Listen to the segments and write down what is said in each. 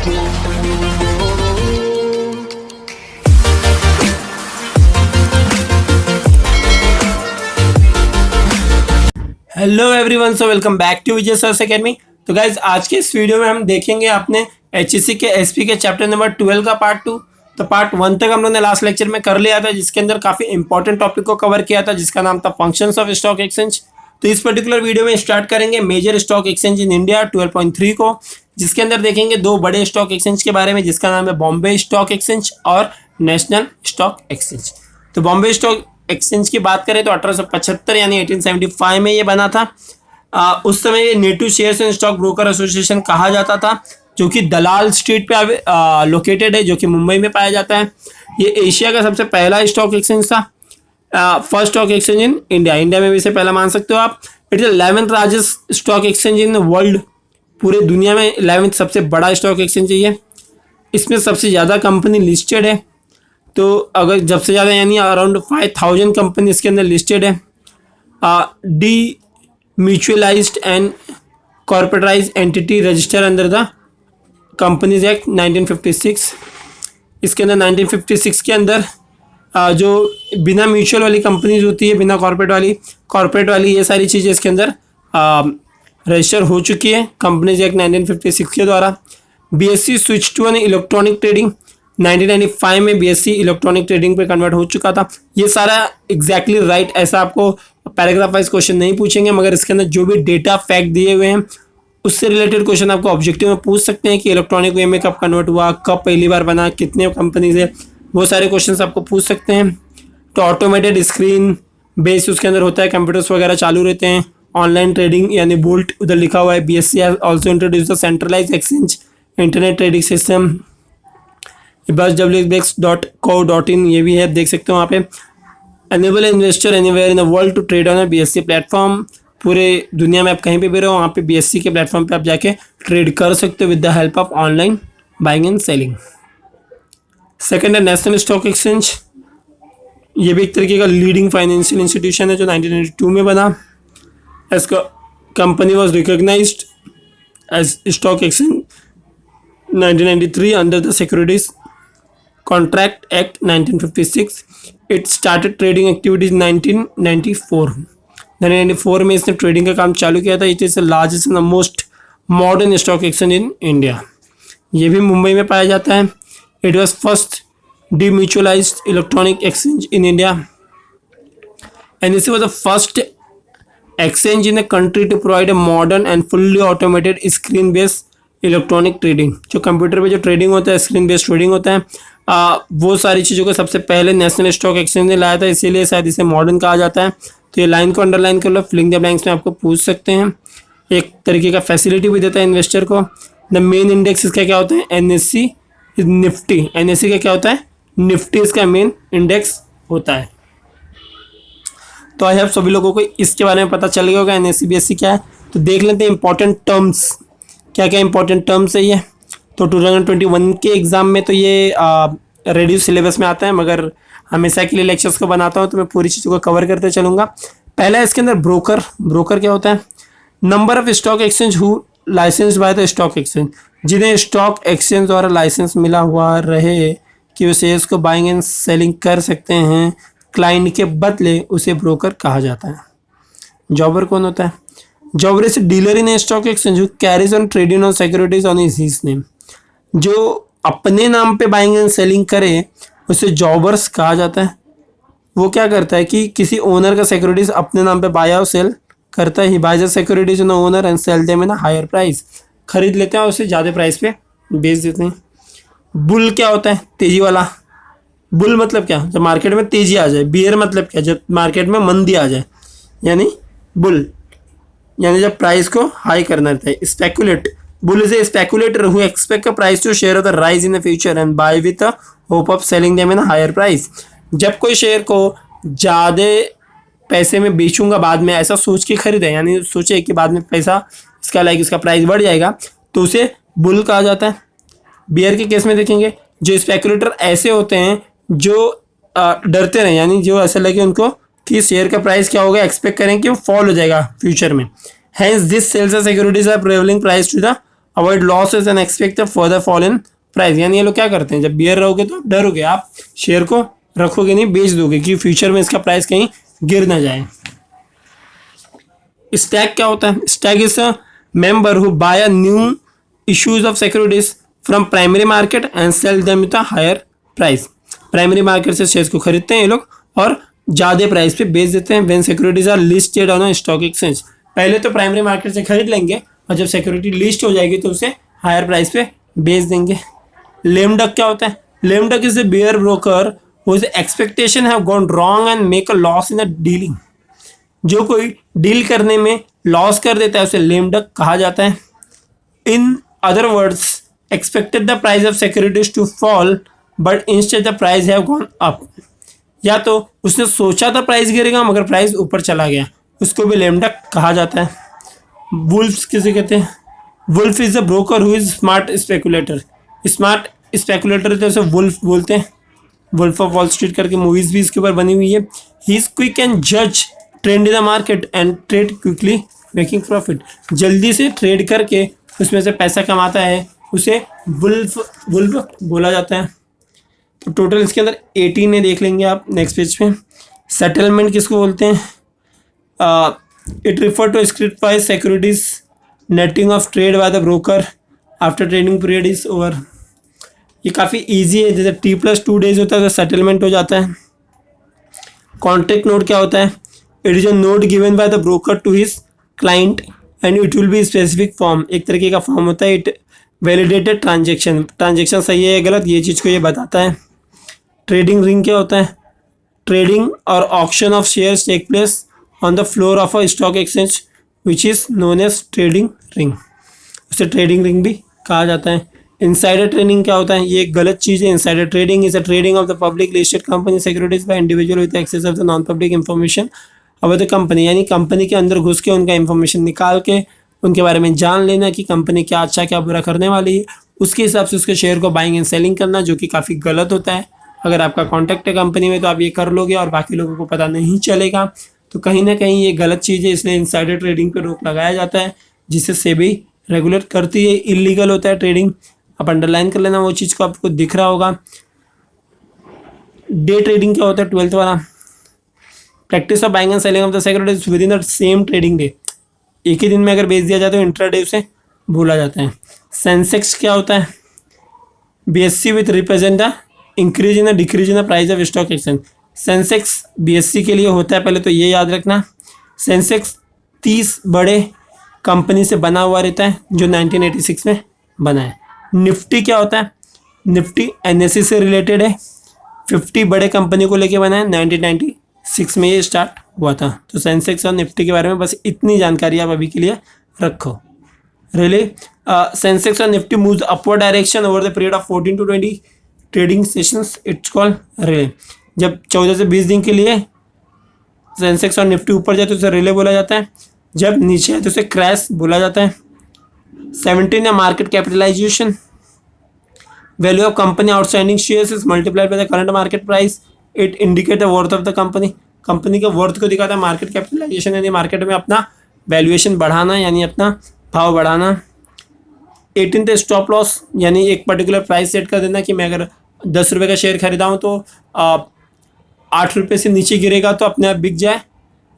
Hello everyone, so welcome back to Vijay sir's academy. तो guys आज के इस वीडियो में हम देखेंगे अपने एचएससी के एसपी के चैप्टर नंबर 12 का पार्ट 2। तो पार्ट 1 तक हम लोग ने लास्ट लेक्चर में कर लिया था, जिसके अंदर काफ़ी इंपॉर्टेंट टॉपिक को कवर किया था, जिसका नाम था फंक्शंस ऑफ स्टॉक एक्सचेंज। तो इस पर्टिकुलर वीडियो में स्टार्ट करेंगे major stock exchange in India 12.3 को, जिसके अंदर देखेंगे दो बड़े स्टॉक एक्सचेंज के बारे में, जिसका नाम है बॉम्बे स्टॉक एक्सचेंज और नेशनल स्टॉक एक्सचेंज। तो बॉम्बे स्टॉक एक्सचेंज की बात करें तो 1875 यानी 1875 में ये बना था। उस समय ये native shares and stock broker association कहा जाता था, जो कि दलाल स्ट्रीट पे लोकेटेड है, जो कि मुंबई में पाया जाता है। ये एशिया का सबसे पहला स्टॉक एक्सचेंज था, first stock exchange in India. India में भी इसे पहला मान सकते हो आप। It is 11th largest stock exchange in world, पूरे दुनिया में 11th सबसे बड़ा स्टॉक एक्सचेंज है ये। इसमें सबसे ज़्यादा कंपनी लिस्टेड है, तो अगर जब से ज़्यादा यानी अराउंड 5000 कंपनी इसके अंदर लिस्टेड है। Demutualised and corporatise entity register under the companies act 1956। इसके अंदर 1956 के अंदर जो बिना म्यूचुअल वाली कंपनीज होती है, बिना कॉर्पोरेट वाली ये सारी चीज़ें इसके अंदर रजिस्टर हो चुकी है कंपनीज एक्ट 1956 के द्वारा। BSC switch to an electronic trading 1995 में बीएससी इलेक्ट्रॉनिक ट्रेडिंग पे कन्वर्ट हो चुका था। ये सारा एग्जैक्टली राइट, ऐसा आपको पैराग्राफ वाइज क्वेश्चन नहीं पूछेंगे, मगर इसके अंदर जो भी डेटा फैक्ट दिए हुए हैं उससे रिलेटेड क्वेश्चन आपको ऑब्जेक्टिव में पूछ सकते हैं कि इलेक्ट्रॉनिक वे में कब कन्वर्ट हुआ, कब पहली बार बना, कितने कंपनी से, वो सारे क्वेश्चन आपको पूछ सकते हैं। तो ऑटोमेटेड स्क्रीन बेस उसके अंदर होता है, कंप्यूटर्स वगैरह चालू रहते हैं। ऑनलाइन ट्रेडिंग यानी बोल्ट उधर लिखा हुआ है। BSC also introduce the centralize exchange internet trading system. बस wxbex.co.in ये भी है, देख सकते हो वहाँ पे। Enable investor anywhere in the world to trade on a BSC platform. पूरे दुनिया में आप कहीं पे भी रहो, वहाँ पे बीएससी के प्लेटफॉर्म पे आप जाके ट्रेड कर सकते हो with the help of online buying and selling. Second है नेशनल स्टॉक एक्सचेंज। ये भी एक तरीके का लीडिंग फाइनेंशियल इंस्टीट्यूशन है जो 1992 में बना। इसका company was recognised as stock exchange 1993 under the securities Contract Act 1956. It started trading activities 1994. 1994 में इसने ट्रेडिंग का काम चालू किया था। It is the largest and the most modern stock exchange in India. ये भी मुंबई में पाया जाता है। It was first demutualised electronic exchange in India and this was the first exchange in the country to provide a modern and fully automated screen based electronic trading. जो computer पे जो trading होता है, स्क्रीन बेस्ड ट्रेडिंग होता है, वो सारी चीज़ों को सबसे पहले नेशनल स्टॉक एक्सचेंज ने लाया था, इसीलिए शायद इसे मॉडर्न कहा जाता है। तो ये लाइन को अंडरलाइन कर लो, फिलिंग द ब्लैंक्स में आपको पूछ सकते हैं। एक तरीके का फैसिलिटी भी देता है इन्वेस्टर को। द मेन इंडेक्स इसका क्या होता है? NSC Nifty. एनएससी का क्या होता है? निफ्टी इसका मेन इंडेक्स होता है। तो आई होप सभी लोगों को इसके बारे में पता चल गया होगा एनएससी बीएससी क्या है। तो देख लेते हैं इंपॉर्टेंट टर्म्स, क्या क्या इंपॉर्टेंट टर्म्स है ये। तो 2021 के एग्ज़ाम में तो ये रेड्यूस सिलेबस में आता है, मगर हमेशा के लिए लेक्चर्स को बनाता हूँ तो मैं पूरी चीज़ों को कवर करते चलूँगा। पहला इसके अंदर ब्रोकर। ब्रोकर क्या होता है? Number of stock exchange who license by the stock exchange, जिन्हें स्टॉक एक्सचेंज द्वारा लाइसेंस मिला हुआ रहे कि वो शेयर्स को बाइंग एंड सेलिंग कर सकते हैं क्लाइंट के बदले, उसे ब्रोकर कहा जाता है। जॉबर कौन होता है? जॉबर is dealer in stock exchange who carries on trading on securities on his name. जो अपने नाम पे बाइंग एंड सेलिंग करे उसे जॉबर्स कहा जाता है। वो क्या करता है कि किसी ओनर का सिक्योरिटीज अपने नाम पे बाय और सेल करता है। He buys the securities on owner and sell them in a higher price. खरीद लेते हैं और उसे ज़्यादा प्राइस पे बेच देते हैं। बुल क्या होता है? तेजी वाला। बुल मतलब क्या? जब मार्केट में तेजी आ जाए। बियर मतलब क्या? जब मार्केट में मंदी आ जाए, यानी बुल, यानी जब प्राइस को हाई करना रहता है। Speculate, bull is a speculator who expect a price to share of the rise in the future and buy with the hope of selling them in a higher price. जब कोई share को ज़्यादा पैसे में बेचूंगा बाद में, ऐसा सोच के खरीदे, यानी सोचे कि बाद में पैसा इसका प्राइस बढ़ जाएगा, तो उसे बुल कहा जाता है। बियर के केस में देखेंगे, जो स्पेकुलेटर ऐसे होते हैं जो डरते रहे, यानी जो ऐसा लगे उनको कि शेयर का प्राइस क्या होगा, एक्सपेक्ट करें कि वो फॉल हो जाएगा फ्यूचर में। Hence this sells securities are prevailing price to the avoid losses and expect further fall in price. यानी ये लोग क्या करते हैं, जब बियर रहोगे तो आप डरोगे, आप शेयर को रखोगे नहीं, बेच दोगे कि फ्यूचर में इसका प्राइस कहीं गिर ना जाए। स्टैक क्या होता है? Stack is a member who buy a new issues of securities from primary market and sell them with a higher price. Primary market से शेयर्स को खरीदते हैं ये लोग और ज़्यादा प्राइस पे बेच देते हैं। When securities are listed on a stock exchange, पहले तो प्राइमरी मार्केट से खरीद लेंगे और जब सिक्योरिटी लिस्ट हो जाएगी तो उसे हायर प्राइस पे बेच देंगे। लेम डक क्या होता है? Lame duck is a bear broker whose expectation have gone wrong and make a loss in a dealing। जो कोई डील करने में लॉस कर देता है उसे लेम डक कहा जाता है। In other words, expected the price of securities to fall but instead the price have gone up. या तो उसने सोचा था प्राइस गिरेगा मगर प्राइस ऊपर चला गया, उसको भी लेम डक कहा जाता है। वुल्फ किसे कहते हैं? Wolf is a broker who is smart speculator. Smart speculator तो उसे वुल्फ बोलते हैं। वुल्फ ऑफ वॉल स्ट्रीट करके मूवीज भी इसके ऊपर बनी हुई है। ही इज क्विक एंड जज trend in the market and trade quickly making profit. जल्दी से ट्रेड करके उसमें से पैसा कमाता है, उसे वुल्फ बोला जाता है। तो टोटल इसके अंदर 18 है, देख लेंगे आप नेक्स्ट पेज पे। सेटलमेंट किसको बोलते हैं? It refer to script buy securities netting of trade by the broker after trading period is over. ये काफ़ी इजी है, जैसे T+2 डेज होता है तो सेटलमेंट हो जाता है। कॉन्ट्रैक्ट नोट क्या होता है? It is a note given by the broker to his client and it will be specific form. एक तरीके का फॉर्म होता है। इट वैलिडेटेड ट्रांजेक्शन सही है या गलत ये चीज़ को ये बताता है। ट्रेडिंग रिंग क्या होता है? ट्रेडिंग और auction of shares take place on the floor of a stock exchange which is known as trading ring. उसे ट्रेडिंग रिंग भी कहा जाता है। इनसाइडर ट्रेडिंग क्या होता है? ये एक गलत चीज़ है। Insider trading is a trading of the public listed company securities by individual with access of the non public information about the company. यानी कंपनी के अंदर घुस के उनका इंफॉर्मेशन निकाल के उनके बारे में जान लेना कि कंपनी क्या अच्छा क्या बुरा करने वाली है, उसके हिसाब से उसके शेयर को बाइंग एंड सेलिंग करना, जो कि काफ़ी गलत होता है। अगर आपका कॉन्टैक्ट है कंपनी में तो आप ये कर लोगे और बाकी लोगों को पता नहीं चलेगा, तो कहीं ना कहीं ये गलत चीज़ है। इसलिए इनसाइडर ट्रेडिंग पर रोक लगाया जाता है, जिसे सेबी रेगुलेट करती है। इलीगल होता है ट्रेडिंग। आप अंडरलाइन कर लेना वो चीज़ को, आपको दिख रहा होगा। डे ट्रेडिंग क्या होता है? 12th वाला, practice of buying and selling of the securities with in the same trading day. एक ही दिन में अगर बेच दिया जाए तो इंट्राडे उसे भूला जाता है। सेंसेक्स क्या होता है? BSE with represent the increase in the decrease in the price of stock exchange. Sensex BSE के लिए होता है, पहले तो ये याद रखना। सेंसेक्स 30 बड़े कंपनी से बना हुआ रहता है जो 1986 में बना है। निफ्टी क्या होता है? निफ्टी NSE से रिलेटेड है, 50 बड़े कंपनी को लेके बना है, 1996 में ये स्टार्ट हुआ था। तो सेंसेक्स और निफ्टी के बारे में बस इतनी जानकारी आप अभी के लिए रखो। रियली सेंसेक्स और Nifty moves upward direction over the period of 14 to 20 trading sessions, it's called relay. जब 14 से 20 दिन के लिए सेंसेक्स और निफ्टी ऊपर जाए तो उसे रिले बोला जाता है, जब नीचे है तो उसे क्रैश बोला जाता है। 17 है market capitalisation. Value of company outstanding shares is multiplied by the current market price. It indicate the worth of the company. Company के वर्थ को दिखाता है मार्केट कैपिटलाइजेशन, यानी मार्केट में अपना वैल्यूएशन बढ़ाना, यानी अपना भाव बढ़ाना। 18th स्टॉप लॉस, यानी एक पर्टिकुलर प्राइस सेट कर देना कि मैं अगर 10 रुपये का शेयर खरीदा हूँ तो 8 रुपये से नीचे गिरेगा तो अपने आप बिक जाए,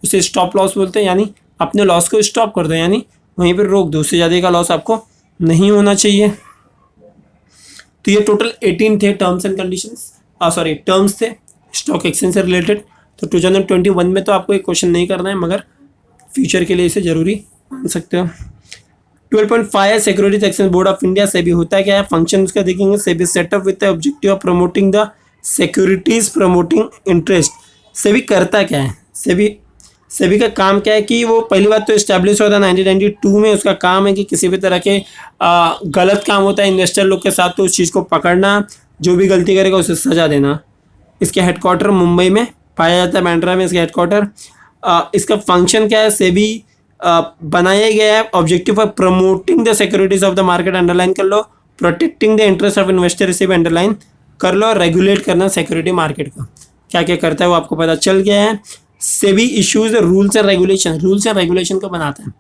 उसे स्टॉप लॉस बोलते हैं। यानी अपने लॉस को स्टॉप कर दो, यानी वहीं पर रोक दो, उससे ज़्यादा का लॉस आपको नहीं होना चाहिए। तो ये टोटल 18 थे टर्म्स एंड कंडीशंस, टर्म्स थे स्टॉक एक्सचेंज से रिलेटेड। तो 2021 में तो आपको एक क्वेश्चन नहीं करना है, मगर फ्यूचर के लिए इसे जरूरी मान सकते हो। 12.5 securities exchange board of India. SEBI होता है क्या है? फंक्शन उसका देखेंगे। SEBI setup with the objective of promoting the securities promoting interest. SEBI करता क्या है? सेबी का काम क्या है कि वो पहली बात तो इस्टेब्लिश हुआ था 1992 में। उसका काम है कि किसी भी तरह के गलत काम होता है इन्वेस्टर लोग के साथ तो उस चीज़ को पकड़ना, जो भी गलती करेगा उसे सजा देना। इसके हेडक्वार्टर मुंबई में पाया जाता है, बांद्रा में इसका हेडक्वार्टर। इसका फंक्शन क्या है? सेबी बनाया गया है objective for promoting the securities of the market, underline कर लो। Protecting the interest of investor, इसे भी अंडरलाइन कर लो। रेगुलेट करना सिक्योरिटी मार्केट को, क्या क्या करता है वो आपको पता चल गया है। SEBI issues rules and regulation, rules and regulation को बनाता है,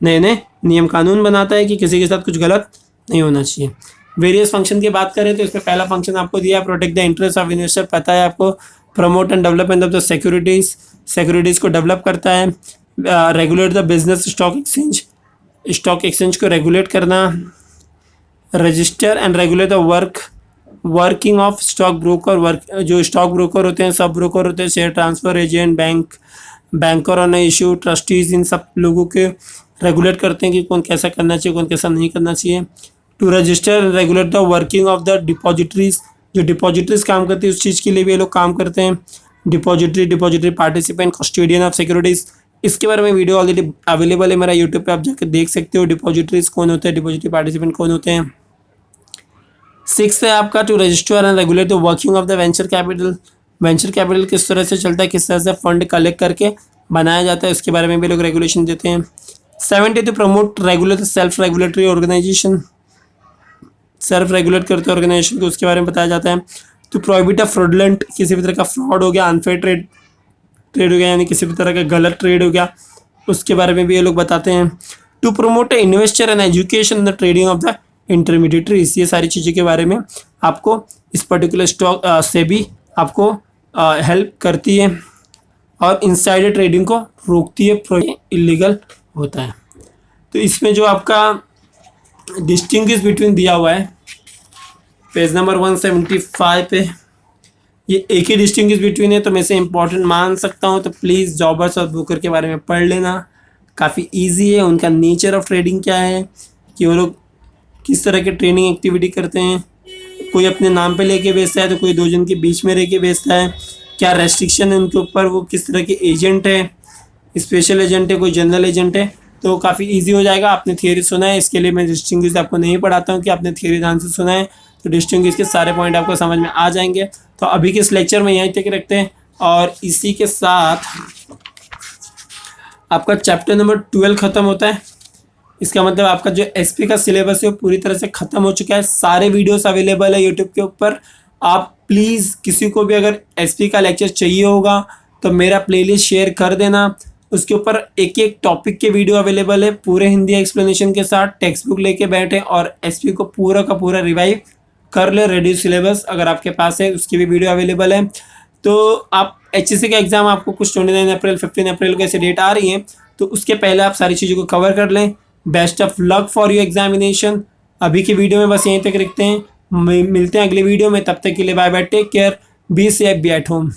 नए नए नियम कानून बनाता है कि किसी के साथ कुछ गलत नहीं होना चाहिए। वेरियस फंक्शन की बात करें तो इसमें पहला फंक्शन आपको दिया है protect the interest of investor, पता है आपको। Promote and development of the securities, securities को डेवलप करता है। Regulate the business stock exchange, stock exchange को रेगुलेट करना। Register and regulate the working of stock broker, work जो स्टॉक ब्रोकर होते हैं, सब ब्रोकर होते हैं, share transfer agent, banker on issue, trustees, इन सब लोगों के रेगुलेट करते हैं कि कौन कैसा करना चाहिए, कौन कैसा नहीं करना चाहिए। To register regulate the working of the depositories, जो डिपॉजिटरीज काम करती है उस चीज़ के लिए भी ये लोग काम करते हैं। Depository participant, custodian of securities, इसके बारे में वीडियो ऑलरेडी अवेलेबल है मेरा यूट्यूब पे, आप जाकर देख सकते हो डिपॉजिटरीज कौन होते हैं, डिपॉजिटरी पार्टिसिपेंट कौन होते हैं। 6 है आपका to register and regulate the working of the venture capital, venture capital किस तरह से चलता है, किस तरह से फंड कलेक्ट करके बनाया जाता है, उसके बारे में भी लोग रेगुलेशन देते हैं। 7 to promote regulate self regulatory organisation, self regulate करते हैं ऑर्गेनाइजेशन को, उसके बारे में बताया जाता है। तो प्रोहिबिट अ फ्रॉडलेंट, किसी भी तरह का फ्रॉड हो गया, अनफेयर ट्रेड हो गया, यानी किसी भी तरह का गलत ट्रेड हो गया, उसके बारे में भी ये लोग बताते हैं। To promote investor and education the trading of the intermediaries, ये सारी चीज़ों के बारे में आपको इस पर्टिकुलर स्टॉक से भी आपको हेल्प करती है और इनसाइडर ट्रेडिंग को रोकती है, इलीगल होता है। तो इसमें जो आपका डिस्टिंग्विश बिटवीन दिया हुआ है पेज नंबर 175 पे, ये एक ही डिस्टिंग्विश बिटवीन है, तो मैं इसे इंपॉर्टेंट मान सकता हूँ। तो प्लीज़ जॉबर्स और ब्रोकर के बारे में पढ़ लेना, काफ़ी इजी है। उनका नेचर ऑफ ट्रेडिंग क्या है, कि वो लोग किस तरह के ट्रेडिंग एक्टिविटी करते हैं, कोई अपने नाम पे लेके बेचता है तो कोई दो जन के बीच में रह के बेचता है, क्या रेस्ट्रिक्शन है उनके ऊपर, वो किस तरह के एजेंट है, स्पेशल एजेंट है, कोई जनरल एजेंट है, तो काफ़ी इजी हो जाएगा। आपने थियरी सुना है, इसके लिए मैं डिस्टिंग्विश आपको नहीं पढ़ाता हूँ कि आपने थियरी ध्यान से सुना है, तो डिस्टिंग्विश के सारे पॉइंट आपको समझ में आ जाएंगे। तो अभी के इस लेक्चर में यहीं तक रखते हैं, और इसी के साथ आपका चैप्टर नंबर 12 ख़त्म होता है। इसका मतलब आपका जो एसपी का सिलेबस है वो पूरी तरह से ख़त्म हो चुका है। सारे वीडियोस अवेलेबल है यूट्यूब के ऊपर। आप प्लीज़ किसी को भी अगर एसपी का लेक्चर चाहिए होगा तो मेरा प्लेलिस्ट शेयर कर देना, उसके ऊपर एक एक टॉपिक के वीडियो अवेलेबल है पूरे हिंदी एक्सप्लेनेशन के साथ। टेक्स्ट बुक लेके बैठे और एसपी को पूरा का पूरा रिवाइव कर ले, रेडी सिलेबस अगर आपके पास है उसकी भी वीडियो अवेलेबल है। तो आप एचएससी का एग्ज़ाम आपको कुछ 29 अप्रैल 15 अप्रैल को ऐसे डेट आ रही है, तो उसके पहले आप सारी चीज़ों को कवर कर लें। Best of luck for your examination. अभी की वीडियो में बस यहीं तक रखते हैं, मिलते हैं अगले वीडियो में, तब तक के लिए bye bye, take care, be safe, be at home.